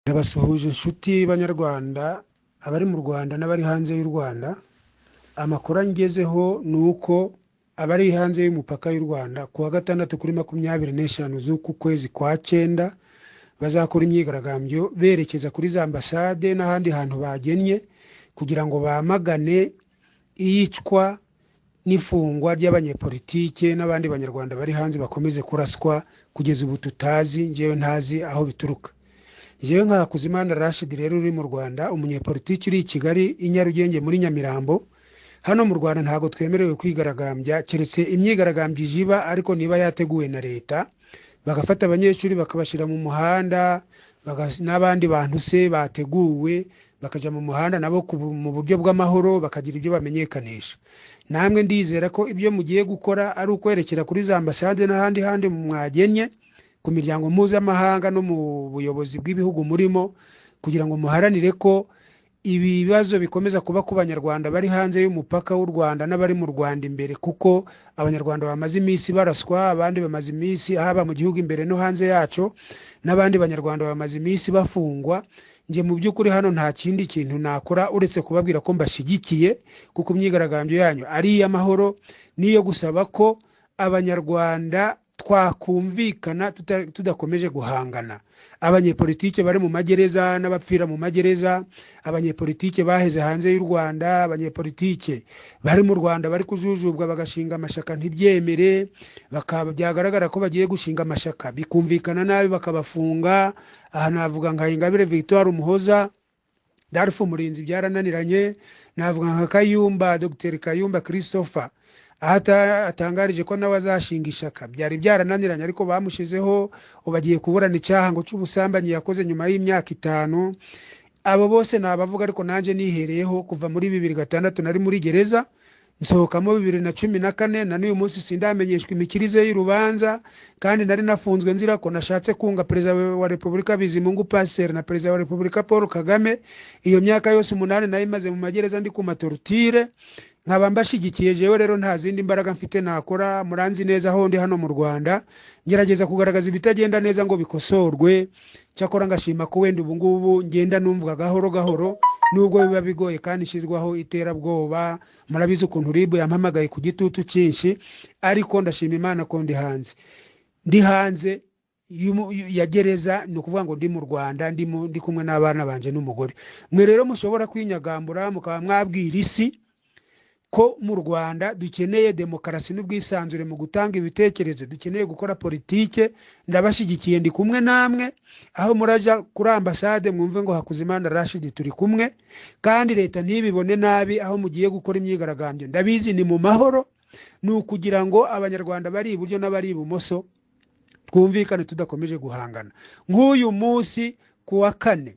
Ndabasuhuje inshuti banyarwanda abari mu Rwanda n'abari hanze y'u Rwanda. Amakuru angezeho ni uko abari hanze y'umupaka y'u Rwanda kuwa gatandatu kuri 25 z'uku kwezi kwa 9 bazakora imyigaragambyo berekeza kuri za ambasade n'ahandi hantu bagennye kugira ngo bamagane iyicwa n'ifungwa ry'abanyepolitike n'abandi banyarwanda bari hanze bakomeze kuraswa kugeza ubu tutazi, ngewe ntazi aho bituruka. Jewe nka Hakuzimana Rashid rero uri mu Rwanda, umunyepolitiki uri i Kigali i Nyarugenge muri Nyamirambo. Hano mu Rwanda ntago twemerewe kwigaragambya keretse imyigaragambyo ijiba, ariko niba yateguwe na leta bagafata abanyeshuri bakabashira mu muhanda n'abandi bantu se bateguwe bakaja mu muhanda nabo mu buryo bw'amahoro bakagira ibyo bamenyekanisha. Namwe ndizera ko ibyo mugiye gukora ari ukwerekera kuri za ambasade n'ahandi handi mwagennye ku miryango mpuzamahanga no mu buyobozi bw'ibihugu murimo, kugira ngo muharanire ko ibibazo bikomeza kuba ku banyarwanda bari hanze y'umupaka w'u Rwanda n'abari mu Rwanda imbere, kuko abanyarwanda bamaze iminsi baraswa, abandi bamaze iminsi haba mu gihugu imbere no hanze yaco, n'abandi banyarwanda bamaze iminsi bafungwa. Nje mu by'ukuri hano nta kindi kintu nakora uretse kubabwira ko mbashigikiye, kuko imyigaragambyo yanyu ari iy'amahoro niyo gusaba ko abanyarwanda twakumvikana tudakomeje guhangana. Abanyepolitike bari mu magereza n'abapfira mu magereza, abanyepolitike baheze hanze y'u Rwanda, abanyepolitike bari mu Rwanda bari kujujubwa bagashinga amashaka ntibyemere, byagaragara ko bagiye gushinga amashaka bikumvikana nabi bakabafunga. Aha navuga nka Ingabire Victoire Umuhoza, Darfu Murinzi byarananiranye, navuga nka Kayumba, Dr Kayumba Christopher atangarije ko nawe azashinga ishaka, byari byarananiranye ariko bamushizeho ubagiye kuburana icyaha ngo cy'ubusambanyi yakoze nyuma y'imyaka 5. Abo bose nabavuga, ariko nanje nihereyeho kuva muri 2006 nari muri gereza, nsohokamo 2014 na n'uyu munsi sindamenyeshwa imikirize y'urubanza, kandi nari nafunzwe nzira ko nashatse kunga perezida wa Repubulika Bizimungu Passer na perezida wa Repubulika Paul Kagame. Iyo myaka yose 8 nayimaze mu magereza ndi ku matortire. Nkaba mbashigikiye jewe rero nta zindi mbaraga mfite nakora, muranzi neza aho ndi hano mu Rwanda ngerageza kugaragaza ibitagenda neza ngo bikosorwe. Cyakora ngashima ko wenda ubu ngubu ngenda numvuga gahoro gahoro, nubwo biba bigoye kandi shizwaho iterabwoba. Murabizi ukuntu RIB yampamagaye ku gitutu cyinshi, ariko ndashima Imana ko ndi hanze ya gereza, ni ukuvuga ngo ndi mu Rwanda ndi kumwe n'abana banje n'umugore. Mwe rero mushobora kwinyagambura mukaba mwabwira isi ko mu Rwanda dukeneye demokarasi n'ubwisanzure mu gutanga ibitekerezo, dukeneye gukora politike. Ndabashigikiye, ndi kumwe namwe. Aho muraja kuri ambasade mwumve ngo Hakuzimana Rashid turi kumwe, kandi leta ntibibone nabi aho mugiye gukora imyigaragambyo. Ndabizi ni mu mahoro, ni ukugira ngo abanyarwanda bari iburyo n'abari ibumoso twumvikane tudakomeje guhangana. Nk'uyu munsi kuwa 4,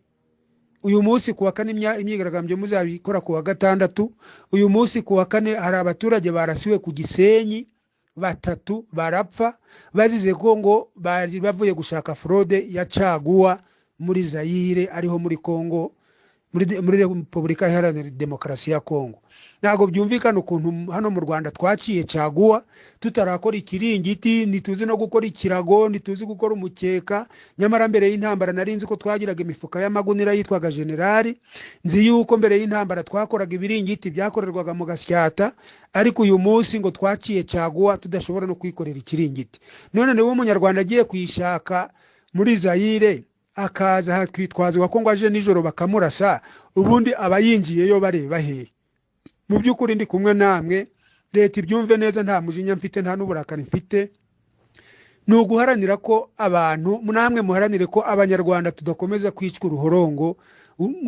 uyu munsi kuwa 4 imyigaragambyo muzabikora kuwa 6. Uyu munsi kuwa 4 hari abaturage barasiwe ku Gisenyi 3 barapfa bazize ko ngo bari bavuye gushaka fraude ya caguwa muri Zaire, ariho muri Kongo, muri Repubulika Iharanira Demokarasi ya Kongo. Ntago byumvikana ukuntu hano mu Rwanda twaciye caguwa tutarakora ikiringiti, nituzi no gukora ikirago, nituzi gukora umukeka. Nyamara mbere y'intambara narinzi ko twagiraga imifuka y'amagunira yitwaga generali. Nzi yuko mbere y'intambara twakoraga ibiringiti byakorerwaga mu Gasyata, ariko uyu munsi ngo twaciye caguwa tudashobora no kwikorera ikiringiti. None niwe umunyarwanda agiye kuyishaka muri Zaire, akaza hakitwazwa ko ngo aje nijoro bakamurasa, ubundi abayingiyeyo bareba he? Mu by'ukuri ndi kumwe namwe, leta ibyumve neza, nta mujinya mfite, nta n'uburakari mfite. Ni uguharanira ko abantu namwe muharanire ko abanyarwanda tudakomeza kwicwa uruhorongo.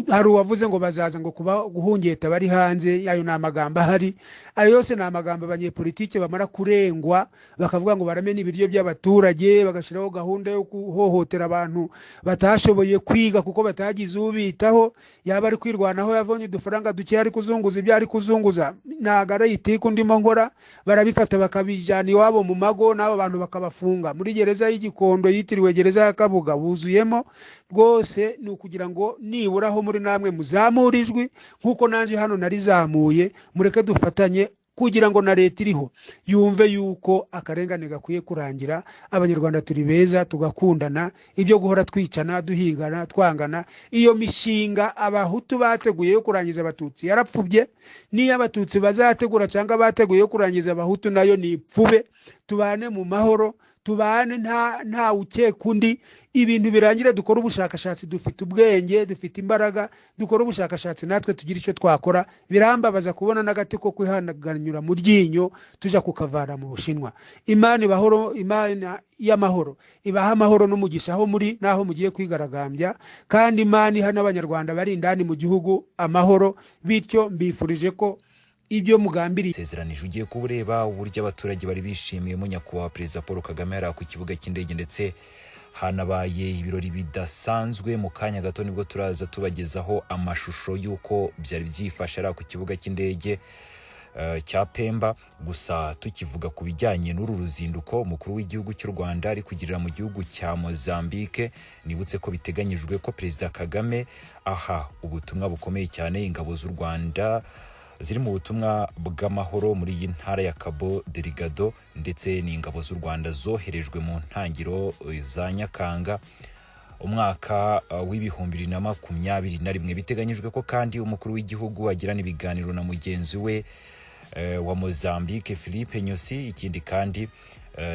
Hari uwavuze ngo bazaza ngo kuba guhungeta bari hanze, yayo n'amagambo ahari. Ayo yose n'amagambo abanyepolitike bamara kurengwa bakavuga ngo baramena ibiryo by'abaturage, bagashiraho gahunda yo kuhohotera abantu batashoboye kwiga kuko batagize ubitaho. Yaba ari kwirwanaho yavonye udufaranga duke ari kuzunguza ibyo ari kuzunguza, nagara yitiko ndimo nkora, barabifata bakabijana iwabo mu mago, n'abo bantu bakabafunga. Muri gereza y'Igikondo yitiriwe gereza ya Kabuga buzuyemo rwose. Ni ukugira ngo niburaho muri namwe muzamurijwe nkuko nanje hano narizamuye, mureke dufatanye kugira ngo na leta iriho yumve yuko akarengane gakwiye kurangira. Abanyarwanda turi beza, tugakundana. Ibyo guhora twicana, duhigana, twangana, iyo mishinga abahutu bateguye yo kurangiza abatutsi yarapfubye. Niyo abatutsi bazategura cyangwa bateguye yo kurangiza abahutu nayo ni ipfube. Tubane mu mahoro, tubane nta ukeka undi, ibintu birangire. Dukora ubushakashatsi, dufite ubwenge, dufite imbaraga, dukora ubushakashatsi natwe tugira icyo twakora. Birambabaza kubona n'agati ko kwihanaganyura mu ryinyo tuja kukavana mu Bushinwa. Imana ibahoro, Imana y'amahoro ibaha amahoro n'umugisha aho muri naho mugiye kwigaragambya, kandi Imana iha n'abanyarwanda bari indani mu gihugu amahoro. Bityo mbifurije ko ibyo mugambiriye sezeranije ugiye kubureba uburyo abaturage bari bishimiye mu nyakubahwa Perezida Paul Kagame yari ku kibuga cy'indege, ndetse hanabaye ibirori bidasanzwe. Mu kanya gato nibwo turaza tubagezaho amashusho y'uko byari byifashe ari ku kibuga cy'indege cya Pemba. Gusa tukivuga ku bijyanye n'uru ruzinduko umukuru w'igihugu cy'u Rwanda ari kugirira mu gihugu cya Mozambique, nibutse ko biteganyijwe ko Perezida Kagame aha ubutumwa bukomeye cyane ingabo z'u Rwanda ziri mu butumwa bw'amahoro muri iyi ntara ya Cabo Delgado, ndetse n'ingabo z'u Rwanda zoherejwe mu ntangiro za Nyakanga umwaka w'ibihumbi 2021. Biteganyijwe ko kandi umukuru w'igihugu agirana ibiganiro na mugenzi we wa Mozambique Philippe Nyusi. Ikindi kandi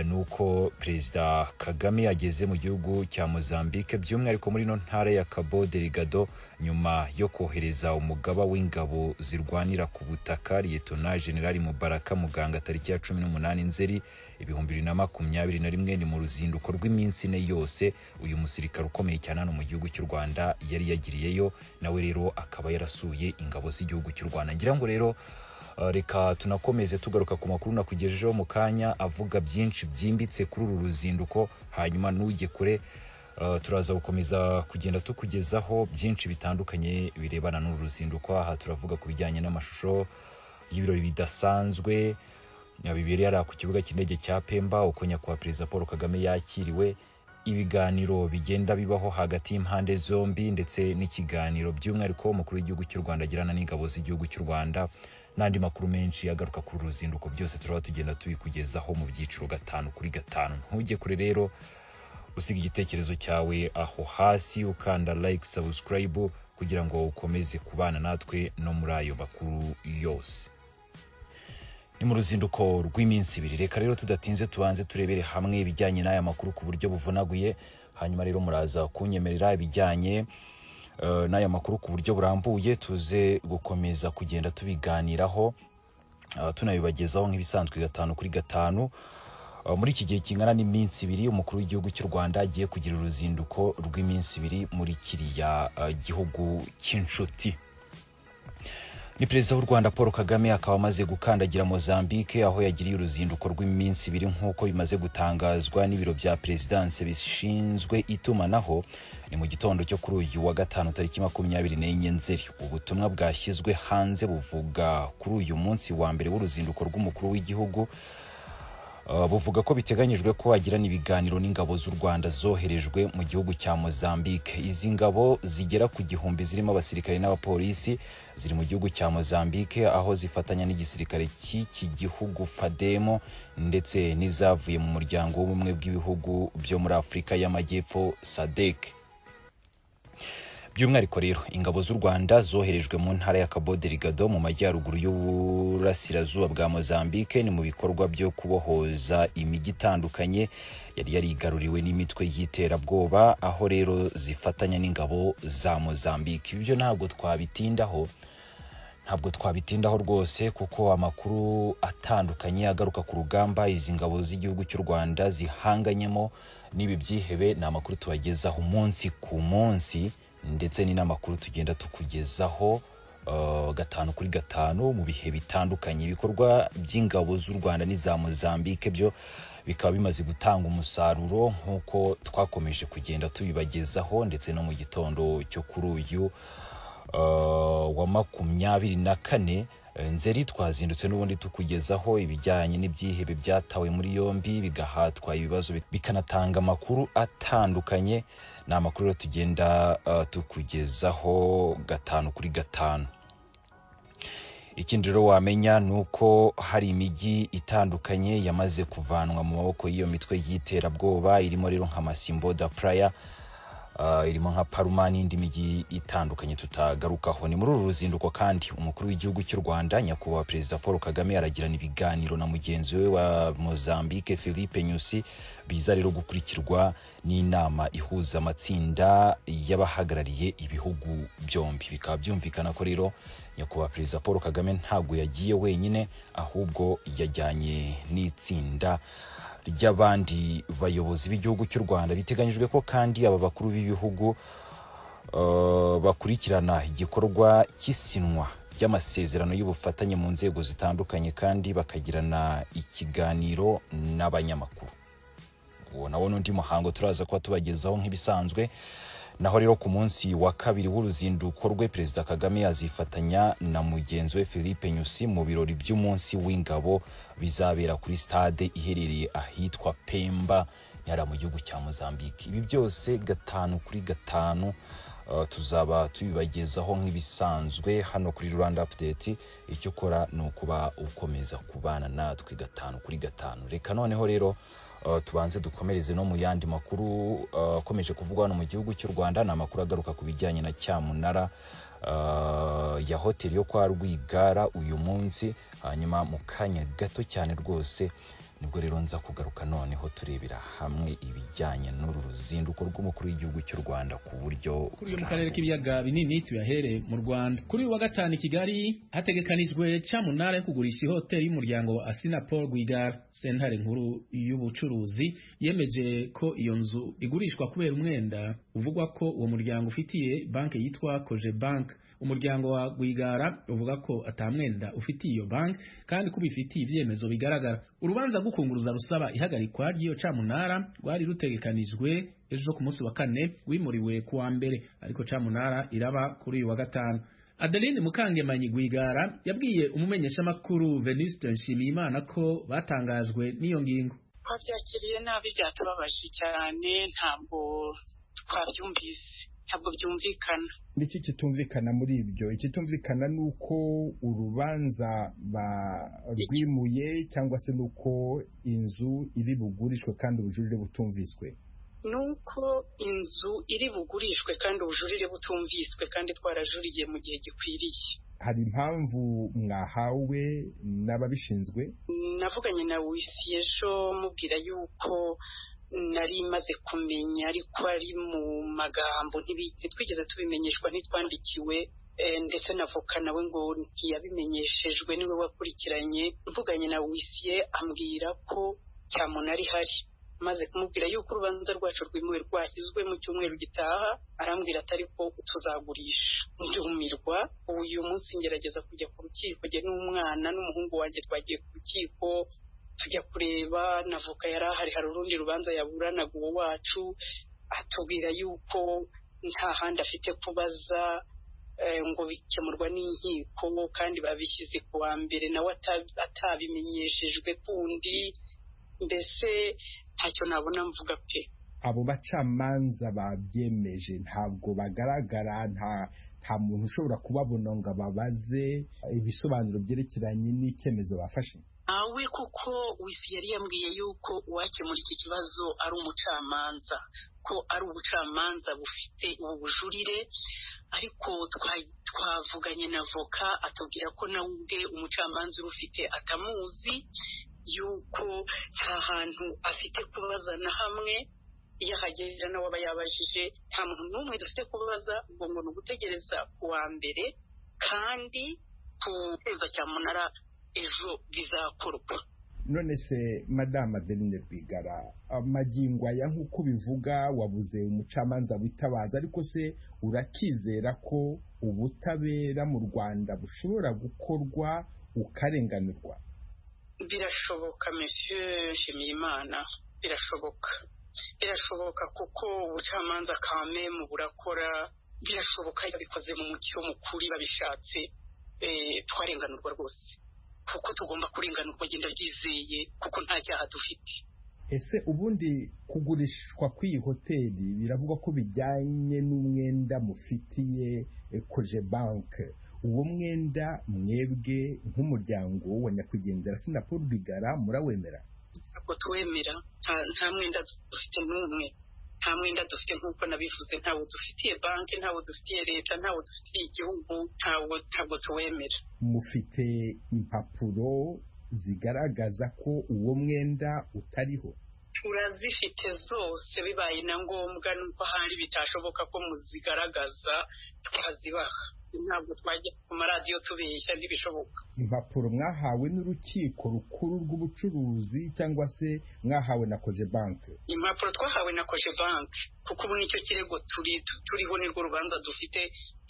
nuko Perezida Kagame ageze mu gihugu cya Mozambique, by'umwihariko muri no ntara ya Cabo Delgado, nyuma yo kohereza umugaba w'ingabo zirwanira ku butaka Lieutenant General Mubaraka Muganga tariki ya 18 Nzeri 2021. Ni mu ruzinduko rw'iminsi ine yose uyu musirikare ukomeye cyane hano mu gihugu cy'u Rwanda yari yagiriyeyo, nawe rero akaba yarasuye ingabo z'igihugu cy'u Rwanda. Ngira ngo rero reka tunakomeze tugaruka ku makuru nakugejejeho mu kanya avuga byinshi byimbitse kuri uru ruzinduko, hanyuma nujye kure turaza gukomeza kugenda tukugezaho byinshi bitandukanye birebana n'uru ruzinduko. Aha turavuga ku bijyanye n'amashusho y'ibirori bidasanzwe bibereye ku kibuga cy'indege cya Pemba, uko nyakubahwa Perezida Paul Kagame yakiriwe, ibiganiro bigenda bibaho hagati y'impande zombi, ndetse n'ikiganiro by'umwihariko umukuru w'igihugu cy'u Rwanda agirana n'ingabo z'igihugu cy'u Rwanda, n'andi makuru menshi agaruka kuri ruzinduko. Byose turaba tugenda tubikugezaho mu byiciro 5 kuri 5. Ntujye kure rero, usiga igitekerezo cyawe aho hasi, ukanda like, subscribe kugira ngo ukomeze kubana natwe no muri ayo makuru yose. Ni mu ruzinduko rw'iminsi 2. Reka rero tudatinze tubanze turebere hamwe ibijyanye n'aya makuru ku buryo buvunaguye, hanyuma rero muraza kunyemerera ibijyanye n'aya makuru ku buryo burambuye tuze gukomeza kugenda tubiganiraho, tunabibagezaho nk'ibisanzwe 5 kuri 5. Muri iki gihe kingana n'iminsi 2 umukuru w'igihugu cy'u Rwanda agiye kugira uruzinduko rw'iminsi 2 muri kiriya gihugu cy'inshuti. Ni Perezida w'u Rwanda Paul Kagame akaba amaze gukandagira Mozambique, aho yagiriye uruzinduko rw'iminsi 2 nk'uko bimaze gutangazwa n'ibiro bya Presidence bishinzwe itumanaho. Ni mu gitondo cyo kuri uyu wa gatanu tariki 24 Nzeri. Ubutumwa bwashyizwe hanze buvuga kuri uyu munsi wa mbere w'uruzinduko rw'umukuru w'igihugu, buvuga ko biteganyijwe ko agirana ibiganiro n'ingabo z'u Rwanda zoherejwe mu gihugu cya Mozambique. Izi ngabo zigera ku 1000 zirimo abasirikare n'abapolisi ziri mu gihugu cya Mozambique, aho zifatanya n'igisirikare cy'iki gihugu FADEMO, ndetse n'izavuye mu muryango w'ubumwe bw'ibihugu byo muri Afurika y'Amajyepfo SADC. By'umwihariko rero ingabo z'u Rwanda zoherejwe mu ntara ya Cabo Delgado mu majyaruguru y'uburasirazuba bwa Mozambique, ni mu bikorwa byo kubohoza imijyi itandukanye yari yarigaruriwe n'imitwe y'iterabwoba, aho rero zifatanya n'ingabo za Mozambique. Ibyo ntabwo twabitindaho rwose, kuko amakuru atandukanye agaruka ku rugamba izi ngabo z'igihugu cy'u Rwanda zihanganyemo n'ibi byihebe, ni amakuru tubagezaho umunsi ku munsi, ndetse ni n'amakuru tugenda tukugezaho 5 kuri 5 mu bihe bitandukanye. Ibikorwa by'ingabo z'u Rwanda n'iza Mozambique byo bikaba bimaze gutanga umusaruro nk'uko twakomeje kugenda tubibagezaho, ndetse no mu gitondo cyo kuri uyu wa 24 Nzeri twazindutse n'ubundi tukugezaho ibijyanye n'ibyihebe byatawe muri yombi, bigahatwa ibibazo, bikanatanga amakuru atandukanye. Ni amakuru tugenda tukugezaho 5 kuri 5. Ikindi rero wamenya nuko hari imijyi itandukanye yamaze kuvanwa mu maboko y'iyo mitwe y'iterabwoba, irimo rero nka Masimbo da Praia, irimo nka Paruma n'indi mijyi itandukanye tutagarukaho. Ni muri uru ruzinduko kandi umukuru w'igihugu cy'u Rwanda nyakubahwa Perezida Paul Kagame aragirana ibiganiro na mugenzi we wa Mozambique Filipe Nyusi, biza rero gukurikirwa n'inama ihuza amatsinda y'abahagarariye ibihugu byombi. Bikaba byumvikana ko rero nyakubahwa Perezida Paul Kagame ntabwo yagiye wenyine, ahubwo yajyanye n'itsinda ry'abandi bayobozi b'igihugu cy'u Rwanda. Biteganyijwe ko kandi aba bakuru b'ibihugu bakurikirana igikorwa cy'isinwa ry'amasezerano y'ubufatanye mu nzego zitandukanye kandi bakagirana ikiganiro n'abanyamakuru. Uwo nawo n'undi muhango turaza kuba tubagezaho nk'ibisanzwe. Naho rero ku munsi wa kabiri w'uruzinduko rwe, Perezida Kagame azifatanya na mugenzi we Filipe Nyusi mu birori by'umunsi w'ingabo bizabera kuri stade iherereye ahitwa Pemba nyara mu gihugu cya Mozambique. Ibi byose 5 tuzaba tubibagezaho nk'ibisanzwe hano kuri Rwanda Update. Icyo ukora ni ukuba ukomeza kubana natwe 5. Reka noneho rero tubanze dukomereze no mu yandi makuru akomeje kuvugwa hano mu gihugu cy'u Rwanda. Ni amakuru agaruka ku bijyanye na cyamunara ya hoteli yo kwa Rwigara uyu munsi. Hanyuma mu kanya gato cyane rwose nibwo rero nza kugaruka noneho turebera hamwe ibijyanye n'uru ruzinduko rw'umukuru w'igihugu cy'u Rwanda ku buryo kuri mu karere k'ibiyaga binini tuyahere mu Rwanda. Kuri wa gatanu i Kigali hategekanijwe cyamunara yo kugurisha hoteli y'umuryango wa Assinapol Rwigara. Sentare nkuru y'ubucuruzi yemeje ko iyo nzu igurishwa kubera umwenda uvugwa ko uwo muryango ufitiye banki yitwa Koje Bank. Umuryango wa Rwigara uvuga ko atamwenda ufitiye iyo banki kandi ko bifitiye ivyemezo bigaragara. Urubanza gukunguruza rusaba ihagarikwa ry'iyo cyamunara rwari rutegekanijwe ejo ku munsi wa kane, wimuriwe ku wa mbere, ariko cyamunara iraba kuri uyu wa gatanu. Adeline Mukangemanyi Rwigara yabwiye umumenyesha makuru Venuste Nshimiyimana ko batangajwe n'iyo ngingo. Twabyakiriye nabi, byatubabaje cyane, ntabwo twabyumvise, ntabwo byumvikana. Niki kitumvikana muri ibyo? Ikitumvikana nuko urubanza barwimuye cyangwa se nuko inzu iri bugurishwe kandi ubujurire butumviswe? Nuko inzu iri bugurishwe kandi ubujurire butumviswe, kandi twarajuriye mu gihe gikwiriye. Hari impamvu mwahawe n'ababishinzwe? Navuganye na Wisi ejo mubwira yuko nari maze kumenya, ariko ari mu magambo ntitwigeze tubimenyeshwa, ntitwandikiwe, ndetse n'avoka nawe ngo ntiyabimenyeshejwe, niwe wakurikiranye. Mvuganye na Wisiye ambwira ko cyamunara ihari, maze kumubwira yuko urubanza rwacu rwimuwe rwahizwe mu cyumweru gitaha, arambwira atari ko tuzagurisha. Ndumirwa. Uyu munsi ngerageza kujya ku rukiko, jye n'umwana n'umuhungu wanjye twagiye ku rukiko tujya kureba, n'avoka yari ahari, hari urundi rubanza yaburanaga uwo wacu, atubwira yuko nta handi afite kubaza, ngo bikemurwa n'inkiko, kandi babishyize ku wa mbere nawe atabimenyeshejwe kundi. Mbese ntacyo nabona mvuga pe. Abo bacamanza babyemeje ntabwo bagaragara, nta muntu ushobora kubabona ngo babaze ibisobanuro byerekeranye n'icyemezo bafashe? Awe kuko Wisi yari yambwiye yuko uwakemura iki kibazo ari umucamanza, ko ari ubucamanza bufite ubujurire, ariko twavuganye na avoka atubwira ko nawe ubwe umucamanza urufite atamuzi, yuko nta hantu afite kubaza na hamwe. Iyo ahagera nawe aba yabajije, nta muntu n'umwe dufite kubaza, ubwo ngo ni ugutegereza ku wa mbere, kandi kugeza cyamunara ejo bizakorwa. None se Madame Adeline Rwigara, magingo aya nk'uko bivuga wabuze umucamanza witabaza, ariko se urakizera ko ubutabera mu Rwanda bushobora gukorwa ukarenganurwa? Birashoboka Monsieur Nshimiyimana, birashoboka kuko ubucamanza kame mu burakora, birashoboka bikoze mu mucyo mukuri babishatse, twarenganurwa rwose, kuko tugomba kurenganurwa, genda byizeye, kuko nta cyaha dufite. ese ubundi kugurishwa kw'iyi hoteli biravugwa ko bijyanye n'umwenda mufitiye Cogebanque. Uwo mwenda mwebwe nk'umuryango wa nyakwigendera Assinapol Rwigara murawemera? Ntabwo tuwemera, nta mwenda dufite n'umwe, nta mwenda dufite nk'uko nabivuze, ntawo dufitiye banki, ntawo dufitiye leta, ntawo dufitiye igihugu, ntabwo tuwemera. Mufite impapuro zigaragaza ko uwo mwenda utariho? Turazifite zose, bibaye na ngombwa nuko hari bitashoboka ko muzigaragaza twazibaha. Ntabwo twajya ku maradiyo tubeshya, ntibishoboka. Impapuro mwahawe n'urukiko rukuru rw'ubucuruzi cyangwa se mwahawe na Cogebanque? Impapuro twahawe na Cogebanque, kuko ubu nicyo kirego turiho, nirwo rubanza dufite,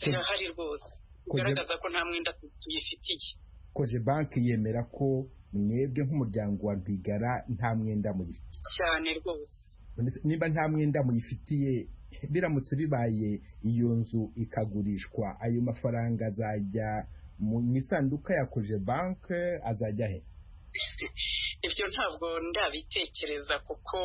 zirahari rwose, bigaragaza ko nta mwenda tuyifitiye. Cogebanque yemera ko mwebwe nk'umuryango wa Rwigara nta mwenda muyifitiye? Cyane rwose. Niba nta mwenda muyifitiye, biramutse bibaye iyo nzu ikagurishwa, ayo mafaranga azajya mu isanduka ya Cogebanque, azajya he? Ibyo ntabwo ndabitekereza, kuko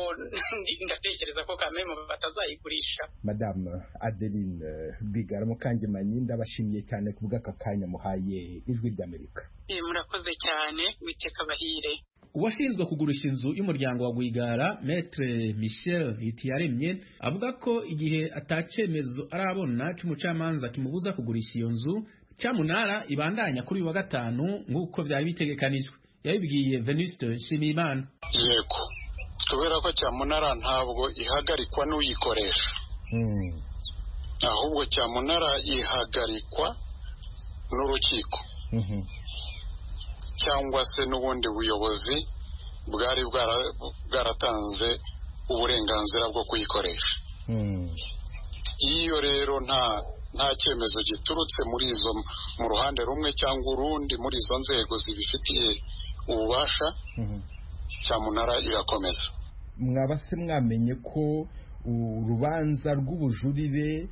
ndatekereza ko kameme batazayigurisha. Madame Adeline Rwigara Mukangemanyi, ndabashimiye cyane ku bw'aka kanya muhaye Ijwi ry'Amerika. Murakoze cyane, witeka bahire. Uwashinzwe kugurisha inzu y'umuryango wa Rwigara, Maître Michel Hitiyaremye, avuga ko igihe atacemezo arabona cy'umucamanza kimubuza kugurisha iyo nzu, cyamunara ibandanya kuri uyu wa gatanu nk'uko byari bitegekanijwe. Yabibwiye Venuste Nshimiyimana. Yego, kubera ko cyamunara ntabwo ihagarikwa n'uyikoresha, ahubwo cyamunara ihagarikwa n'urukiko cyangwa se n'ubundi buyobozi bwari bwaratanze uburenganzira bwo kuyikoresha. Iyo rero nta cyemezo giturutse muri izo, mu ruhande rumwe cyangwa urundi muri izo nzego zibifitiye ububasha, cyamunara irakomeza. Mwaba se mwamenye ko urubanza rw'ubujurire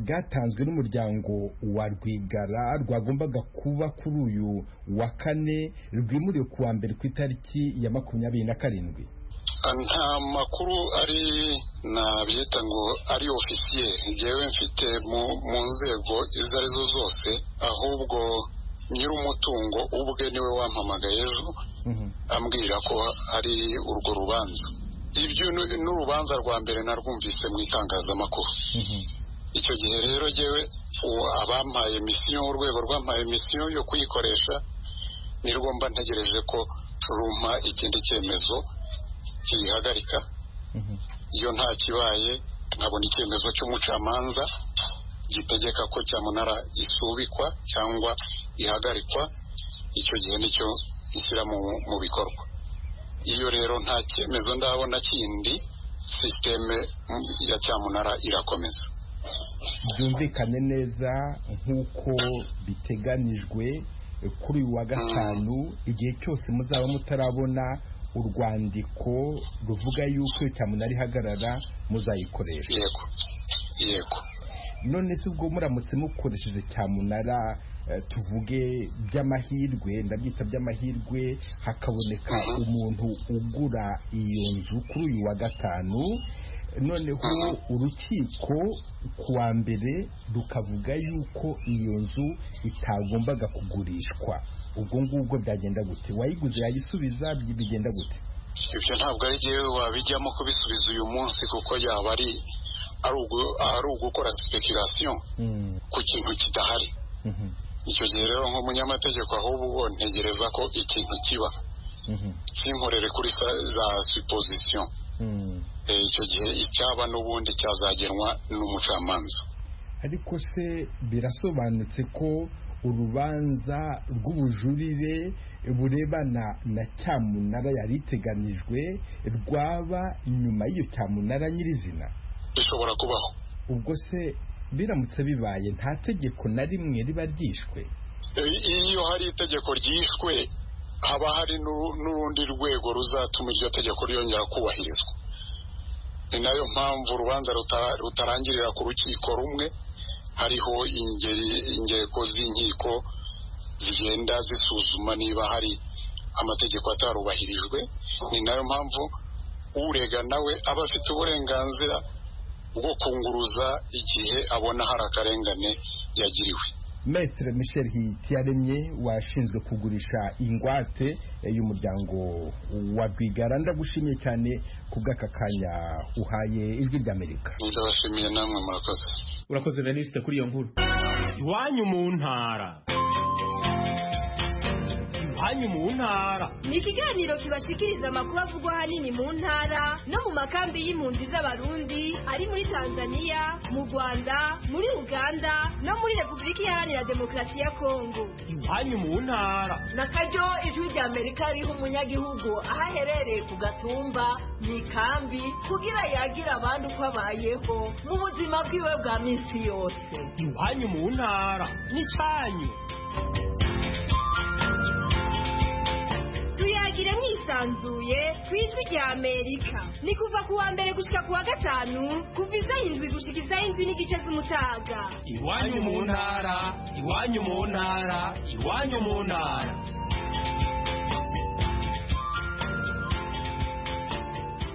bwatanzwe n'umuryango wa Rwigara rwagombaga kuba kuri uyu wa kane rwimuriwe ku wa mbere ku itariki ya 27? Nta makuru ari nabyita ngo ari officiel ngewe mfite mu nzego izo arizo zose, ahubwo nyir'umutungo ubwe niwe wampamagaye ejo ambwira ko ari urwo rubanza. Ibyo n'urubanza rwa mbere narwumvise mu itangazamakuru. Icyo gihe rero jewe abampaye misiyo, urwego rwampaye misiyo yo kuyikoresha, nirwo mba ntegereje ko rumpa ikindi cyemezo kiyihagarika. Iyo nta kibaye, nkabona icyemezo cy'umucamanza gitegeka ko cyamunara isubikwa cyangwa ihagarikwa, icyo gihe nicyo ishyira mu bikorwa. Iyo rero nta cyemezo ndabona kindi, systeme ya cyamunara irakomeza. Byumvikane neza nk'uko biteganijwe kuri uyu wa gatanu, igihe cyose muzaba mutarabona urwandiko ruvuga yuko cyamunara ihagarara, muzayikoresha. Yego. None se ubwo muramutse mukoresheje cyamunara, tuvuge by'amahirwe, ndabyita by'amahirwe, hakaboneka umuntu ugura iyo nzu kuri uyu wa gatanu, noneho urukiko ku wa mbere rukavuga yuko iyo nzu itagombaga kugurishwa, ubwo ngubwo byagenda gute? Wayiguze yayisubiza, bigenda gute? Ibyo ntabwo ari jewe wabijyamo kubisubiza uyu munsi, kuko yaba ari ugukora speculation ku kintu kidahari. Icyo gihe rero nk'umunyamategeko ahubwo ntegereza ko ikintu kiba, sinkorere kuri za supposition. Icyo gihe icyaba n'ubundi cyazagenwa n'umucamanza. Ariko se birasobanutse ko urubanza rw'ubujurire burebana na cyamunara yari iteganijwe rwaba nyuma y'iyo cyamunara nyirizina? Bishobora kubaho. Ubwo se biramutse bibaye, nta tegeko na rimwe riba ryishwe? Iyo hari itegeko ryishwe, haba hari n'urundi rwego ruzatuma iryo tegeko ryongera kubahirizwa. Ni nayo mpamvu urubanza rutarangirira ku rukiko rumwe, hariho ingereko z'inkiko zigenda zisuzuma niba hari amategeko atarubahirijwe. Ni nayo mpamvu urega nawe aba afite uburenganzira bwo kunguruza igihe abona hari akarengane yagiriwe. Maître Michel Hitiyaremye washinzwe kugurisha ingwate y'umuryango wa Rwigara, ndagushimiye cyane kubw'aka kanya uhaye Ijwi ry'Amerika. Ndabashimiye namwe, murakoze. Urakoze Veniste kuri iyo nkuru. Iwanyu mu ntara. Iwanyu mu ntara ni ikiganiro kibashikiriza amakuru avugwa ahanini mu ntara no mu makambi y'impunzi z'abarundi ari muri Tanzania, mu Rwanda, muri Uganda no muri Repubulika Iharanira Demokarasi ya Kongo. Iwanyu mu ntara nakaryo Ijwi ry'Amerika riha umunyagihugu aho aherereye ku gatumba mu ikambi kugira yagira abandi uko abayeho mu buzima bwiwe bwa minsi yose. Iwanyu mu ntara n'icyanyu. Tuyagire mwisanzuye ku Ijwi ry'Amerika. Ni kuva ku wa mbere gushika ku wa gatanu kuva isaha 7 gushika isaha 7:30 z'umutaga. Iwanyu mu ntara, iwanyu mu ntara, iwanyu mu ntara.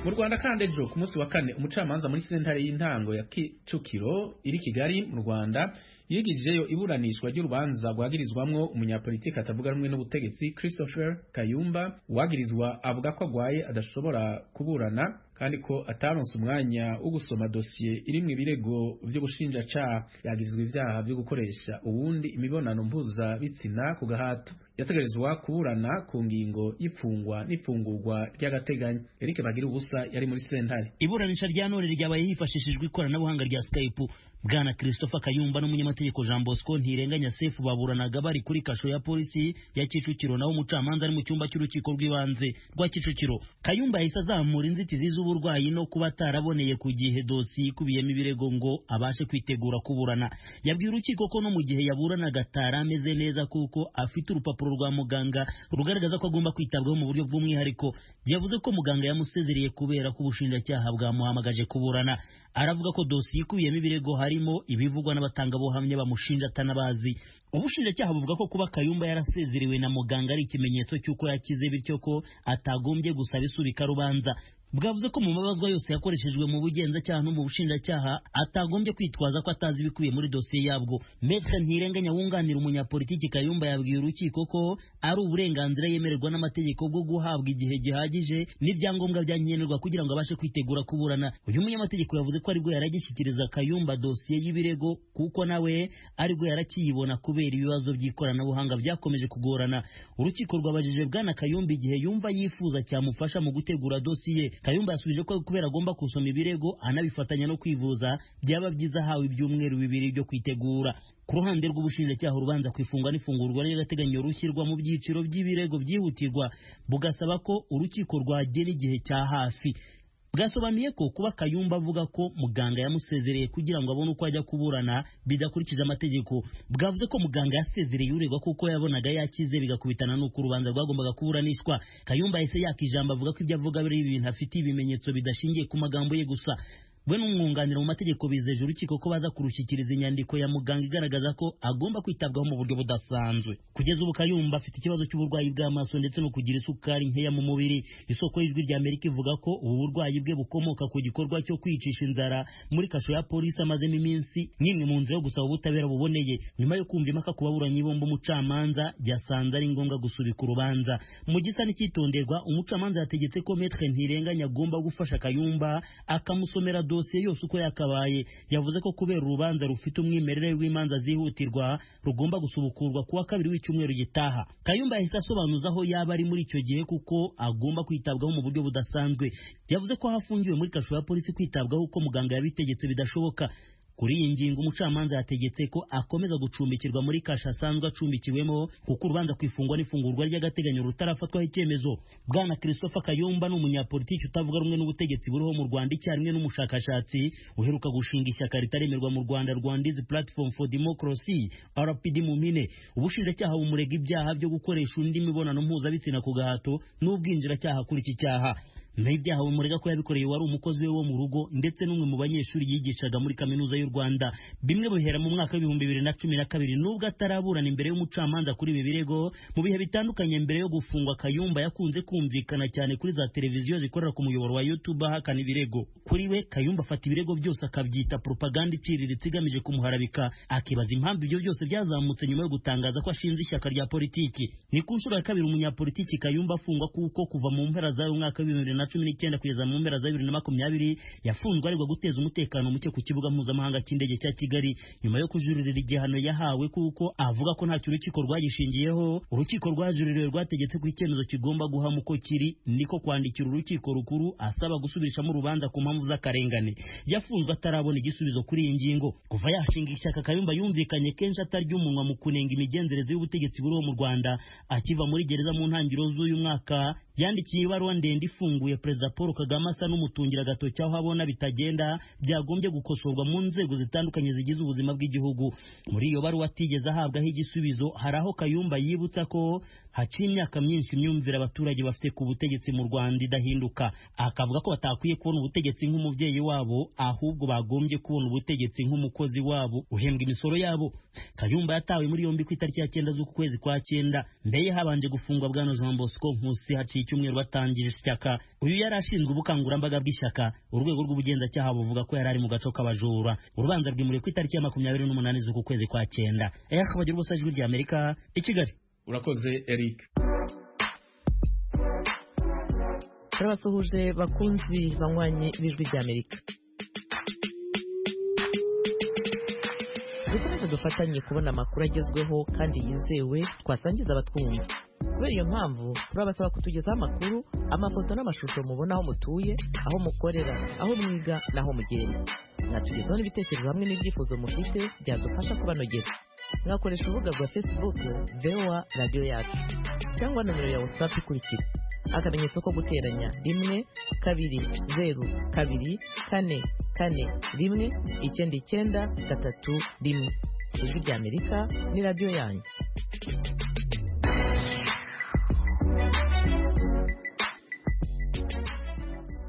Mu Rwanda kandi ejo ku munsi wa kane umucamanza muri sentare y'intango ya Kicukiro iri Kigali mu Rwanda yigijeyo iburanishwa ry'urubanza rwagirizwamwo umunyapolitiki atavuga rumwe n'ubutegetsi Christopher Kayumba wagirizwa avuga ko agwaye adashobora kuburana kandi ko ataronse umwanya wo gusoma dosiye irimwe ibirego byo gushinjacaha. Yagirizwa ivyaha byo gukoresha ubundi imibonano mpuza bitsina ku gahato. Yategerezwa kuburana ku ngingo y'ipfungwa n'ifungurwa ry'agateganyo. Eric Bagira ubusa yari muri sentare. Iburanisha rya none ryabaye hifashishijwe ikoranabuhanga rya Skype. Bwana Christopher Kayumba n'umunyamategeko Jean Bosco Ntirenganya Sefu baburanaga bari kuri kasho ya polisi ya Kicukiro, naho umucamanza ari mu cyumba cy'urukiko rw'ibanze rwa Kicukiro. Kayumba yahise azamura inzitizi z'uburwayi no kuba ataraboneye ku gihe dosiye ikubiyemo ibirego ngo abashe kwitegura kuburana. Yabwiye urukiko ko no mu gihe yaburanaga atarameze neza kuko afite urupapuro rwa muganga rugaragaza ko agomba kwitabwaho mu buryo bw'umwihariko. Yavuze ko muganga yamusezereye kubera ko ubushinjacyaha bwamuhamagaje kuburana. Aravuga ko dosiye ikubiyemo ibirego harimo ibivugwa n'abatangabuhamya bamushinja atanabazi. Ubushinjacyaha buvuga ko kuba Kayumba yarasezerewe na muganga ari ikimenyetso cy'uko yakize, bityo ko atagombye gusaba isubika rubanza. Bwavuze ko mu mabazwa yose yakoreshejwe mu bugenzacyaha no mu bushinjacyaha atagombye kwitwaza ko atazi ibikubiye muri dosiye yabwo. Maître Ntirenganya wunganira umunyapolitiki Kayumba yabwiye urukiko ko ari uburenganzira yemererwa n'amategeko bwo guhabwa igihe gihagije n'ibyangombwa byankenerwa kugira ngo abashe kwitegura kuburana. Uyu munyamategeko yavuze ko aribwo yaragishyikiriza Kayumba dosiye y'ibirego kuko nawe aribwo yarakiyibona kubera ibibazo by'ikoranabuhanga byakomeje kugorana. Urukiko rwabajije Bwana Kayumba igihe yumva yifuza cyamufasha mu gutegura dosiye. Kayumba yasubije ko kubera agomba kusoma ibirego anabifatanya no kwivuza byaba byiza hawe ibyumweru 2 byo kwitegura. Ku ruhande rw'ubushinjacyaha urubanza kwifungwa n'ifungurwa ry'agateganyo rushyirwa mu byiciro by'ibirego byihutirwa, bugasaba ko urukiko rwagera igihe cya hafi. Bwasobanuye ko kuba Kayumba avuga ko muganga yamusezereye kugira ngo abone uko ajya kuburana bidakurikije amategeko. Bwavuze ko muganga yasezereye uregwa kuko yabonaga yakize bigakubitana n'uko urubanza rwagombaga kuburanishwa. Kayumba yahise yakijamba avuga ko ibyo avuga biri ibintu afite ibimenyetso bidashingiye ku magambo ye gusa. We n'umwunganira mu mategeko bizeje urukiko ko baza kurushyikiriza inyandiko ya muganga igaragaza ko agomba kwitabwaho mu buryo budasanzwe. Kugeza ubu Kayumba afite ikibazo cy'uburwayi bw'amaso ndetse no kugira isukari nkeya mu mubiri. Isoko y'Ijwi ry'Amerika ivuga ko ubu burwayi bwe bukomoka ku gikorwa cyo kwicisha inzara muri kasho ya polisi amazemo iminsi, n'imwe mu nzira yo gusaba ubutabera buboneye. Nyuma yo kumva impaka ku baburanyi bombi, umucamanza yasanze ari ngombwa gusubika urubanza. Mu gisa n'icyitonderwa, umucamanza yategetse ko Maître Ntirenganya agomba gufasha Kayumba akamusomera dosiye yose uko yakabaye. Yavuze ko kubera urubanza rufite umwimerere w'imanza zihutirwa rugomba gusubukurwa kuwa kabiri w'icyumweru gitaha. Kayumba yahise asobanuza aho yaba ari muri icyo gihe kuko agomba kwitabwaho mu buryo budasanzwe. Yavuze ko hafungiwe muri kasho ya polisi kwitabwaho uko muganga yabitegetse bidashoboka. Kuri iyi ngingo umucamanza yategetse ko akomeza gucumbikirwa muri kasha asanzwe acumbikiwemo kuko urubanza kwifungwa n'ifungurwa ry'agateganyo rutarafatwaho icyemezo. Bwana Christopher Kayumba n'umunyapolitiki utavuga rumwe n'ubutegetsi buriho mu Rwanda icyarimwe n'umushakashatsi uheruka gushinga ishyaka ritaremerwa mu Rwanda, Rwandizi Platform for Democracy RPD mu mpine. Ubushinjacyaha bumurega ibyaha byo gukoresha undi mibonano mpuzabitsina ku gahato n'ubwinjiracyaha kuri iki cyaha. n'ibyaha bimurega ko yabikoreye wari umukozi we wo mu rugo ndetse n'umwe mu banyeshuri yigishaga muri kaminuza y'u Rwanda. Bimwe bihera mu mwaka w'ibihumbi 2012 nubwo ataraburana imbere y'umucamanza kuri ibi birego. Mu bihe bitandukanye mbere yo gufungwa, Kayumba yakunze kumvikana cyane kuri za televiziyo zikorera ku muyoboro wa YouTube ahakana ibirego. Kuri we, Kayumba afata ibirego byose akabyita propaganda iciriritse igamije kumuharabika, akibaza impamvu ibyo byose byazamutse nyuma yo gutangaza ko ashinze ishyaka rya politiki. Ni ku nshuro ya kabiri umunyapolitiki Kayumba afungwa kuko kuva mu mpera za mwaka wa 2019 kugeza mu mpera za 2020 yafunzwe aregwa guteza umutekano muke ku kibuga mpuzamahanga cy'indege cya Kigali nyuma yo kujuririra igihano yahawe kuko avuga ko nta urukiko rwagishingiyeho. Urukiko rwajuririwe rwategetse ko icyemezo kigomba guhama uko kiri, niko kwandikira urukiko rukuru asaba gusubirishamo urubanza ku mpamvu z'akarengane. Yafunzwe atarabona igisubizo kuri iyi ngingo. Kuva yashinga ishyaka, Kayumba yumvikanye kenshi atarya umunwa mu kunenga imigenzereze y'ubutegetsi buriho mu Rwanda. Akiva muri gereza mu ntangiriro z'uyu mwaka, yandikiye ibaruwa ndende ifunguye Perezida Paul Kagame asa n'umutungira agatoki aho abona bitagenda byagombye gukosorwa mu nzego zitandukanye zigize ubuzima bw'igihugu. Muri iyo baruwa atigeze ahabwaho igisubizo, hari aho Kayumba yibutsa ko haciye imyaka myinshi imyumvire abaturage bafite ku butegetsi mu Rwanda idahinduka. Akavuga ko batakwiye kubona ubutegetsi nk'umubyeyi wabo, ahubwo bagombye kubona ubutegetsi nk'umukozi wabo uhembwa imisoro yabo. Kayumba yatawe muri yombi ku itariki ya 9 z'uku kwezi kwa 9. Mbere habanje gufungwa Bwana Jean Bosco Nkusi haciye icyumweru batangije ishyaka. Uyu yari ashinzwe ubukangurambaga bw'ishyaka. Urwego rw'ubugenzacyaha buvuga ko yari ari mu gaco k'abajura. Urubanza rwimuriwe ku itariki ya 28 z'uku kwezi kwa 9. Bagira ubusa ijwi rya Amerika i Kigali. Urakoze Eric. Turabasuhuje bakunzi banywanyi b'ijwi rya Amerika. Dukomeze dufatanye kubona amakuru agezweho kandi yizewe twasangiza abatwumva. Kubera iyo mpamvu turabasaba kutugezaho amakuru, amafoto n'amashusho mubona aho mutuye, aho mukorera, aho mwiga n'aho mugenda. Mwatugezaho n'ibitekerezo hamwe n'ibyifuzo mufite byadufasha kubanogera. Mwakoresha urubuga rwa Facebook VOA Radio Yacu cyangwa nomero ya WhatsApp ikurikira: akamenyetso ko guteranya 1 2 0 2 4 4 1 9 9 3 1. Ijwi rya Amerika ni radio yanyu.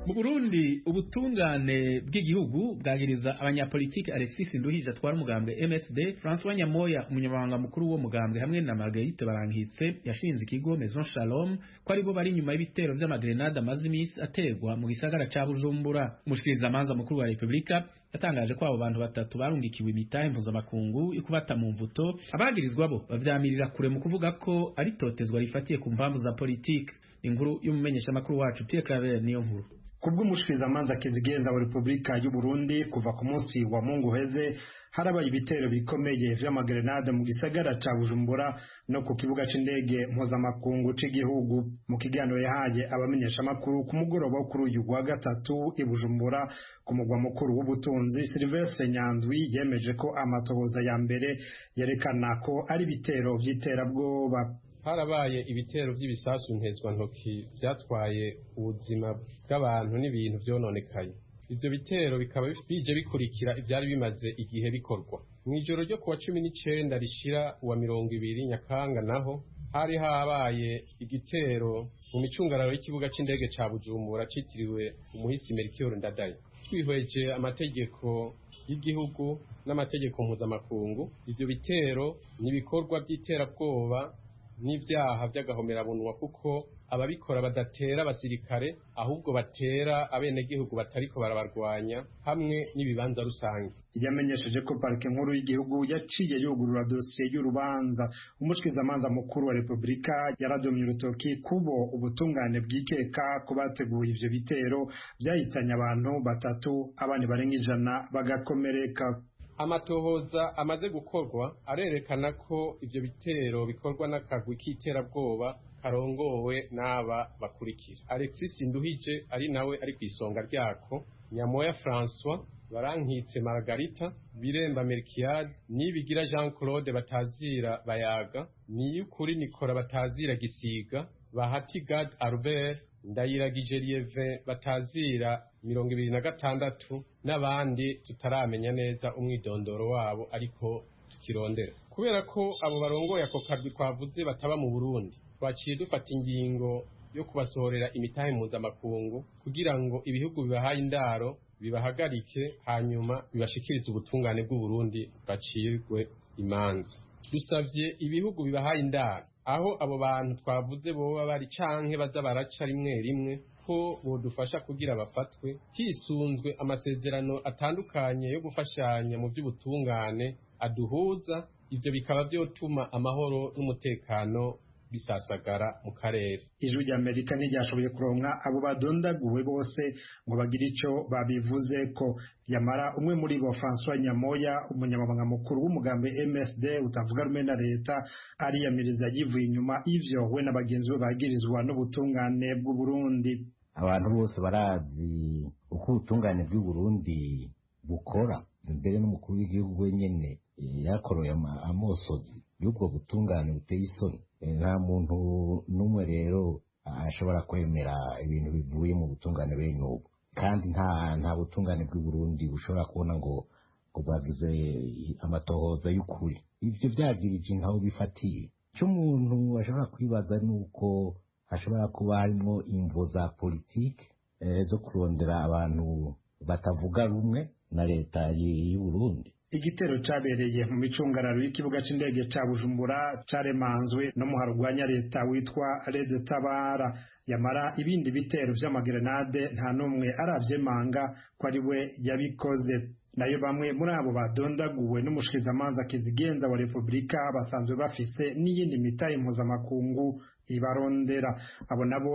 Mu Burundi ubutungane bw'igihugu bwagiriza abanyapolitiki Alexis Nduhije atwara umugambwe MSD, François Nyamoya umunyamabanga mukuru wo mugambwe hamwe na Marguerite Barankitse yashinze ikigo Maison Shalom ko aribo bari nyuma y'ibitero vy'amagrenade amaze imisi aterwa mu gisagara ca Bujumbura. Umushikiriza manza mukuru wa Republika yatangaje ko abo bantu batatu barungikiwe imitahe mpuzamakungu ikubata mu mvuto. Abagirizwa bo bavyamirira kure mu kuvuga ko ari totezwa rifatiye ku mpamvu za politiki. Inkuru y'umumenyesha makuru wacu Pierre Claver niyo nkuru. Kubw'umushikirizamanza Kizigenza wa Republika y'u Burundi kuva ku munsi wa Mungu heze harabaye ibitero bikomeye vy'amagrenade mu gisagara ca Bujumbura no ku kibuga c'indege mpuzamakungu c'igihugu. Mu kiganiro yahaye abamenyesha makuru ku mugoroba kuri uyu wa gatatu i Bujumbura ku mugwa mukuru w'ubutunzi, Sylvestre Nyandwi yemeje ko amatohoza ya mbere yerekana ko ari ibitero vy'iterabwoba. Harabaye ibitero by'ibisasu ntezwa ntoki byatwaye ubuzima bw'abantu n'ibintu byononekaye. Ivyo bitero bikaba bije bikurikira ivyari bimaze igihe bikorwa. Mwijoro ryo kuwa 19 rishira wa 20 Nyakanga naho hari habaye igitero mu micungararo y'ikibuga c'indege ca Bujumbura citiriwe umuhisi Melchior Ndadaye. Twihweje amategeko y'igihugu n'amategeko mpuzamakungu, ivyo bitero nibikorwa by'iterabwoba n'ivyaha vy'agahomerabunwa kuko ababikora badatera abasirikare ahubwo batera abenegihugu batariko barabarwanya hamwe n'ibibanza rusange. Yamenyesheje ko parike nkuru y'igihugu yaciye yugurura dosiye y'urubanza. Umushikirizamanza mukuru wa Republika yaradomye urutoki kubo ubutungane bwikeka ko bateguye ivyo bitero byahitanye abantu batatu, abandi barenga 100 bagakomereka. Amatohoza amaze gukorwa arerekana ko ivyo bitero bikorwa n'akagwi k'iterabwoba karongowe n'aba bakurikira: Alexis Nduhije ari nawe ari kwisonga ryako, Nyamoya François, Barankitse Margarita, Biremba Melchiade, Nibigira Jean Claude batazira Bayaga, Niyukuri Nikora batazira Gisiga, Bahati Gad Albert, Ndayiragije Lieve batazira 26 n'abandi tutaramenya neza umwidondoro wabo ariko tukirondera. Kubera ko abo barongoye ako karwi twavuze bataba mu Burundi, twaciye dufata ingingo yo kubasohorera imitahe mpuzamakungu kugira ngo ibihugu bibahaye indaro bibahagarike hanyuma bibashikirize ubutungane bw'Uburundi bacirwe imanza. Dusavye ibihugu bibahaye indaro aho abo bantu twavuze boba bari canke baza baraca rimwe rimwe ko bodufasha kugira bafatwe hisunzwe amasezerano atandukanye yo gufashanya mu by'ubutungane aduhuza. Ivyo bikaba vyotuma amahoro n'umutekano bisasagara mu karere. Ijwi ry'Amerika ntiryashoboye kuronka abo badondaguwe bose ngo bagire ico babivuze ko. Yamara umwe muri bo François Nyamoya, umunyamabanga mukuru w'umugambi MSD utavuga rumwe na leta, ariyamiriza yivuye inyuma ivyo we na bagenzi be bagirizwa n'ubutungane bw'u Burundi. Abantu bose barazi uko ubutungane bw'u Burundi bukora, mbere n'umukuru w'igihugu wenyene yakoroye amosozi y'ubwo butungane buteye isoni. Nta muntu n'umwe rero ashobora kwemera ibintu bivuye mu butungane bene ubu, kandi nta butungane bw'u Burundi bushobora kubona ngo bwagize amatohoza y'ukuri. Ivyo vyagirije ntaho bifatiye. Icyo umuntu ashobora kwibaza nuko hashobora kuba harimo imvo za politike zo kurondera abantu batavuga rumwe na leta y'u Burundi. Igitero cabereye mu micungararo y'ikibuga c'indege ca Bujumbura caremanzwe no mu harugwanya leta witwa Red Tabara. Yamara ibindi bitero vy'amagrenade nta numwe aravyemanga ko ari we yabikoze. Nayo bamwe muri abo badondaguwe n'umushikizamanza Kizigenza wa Republika basanzwe bafise n'iyindi mitahe mpuzamakungu ibarondera. Abo nabo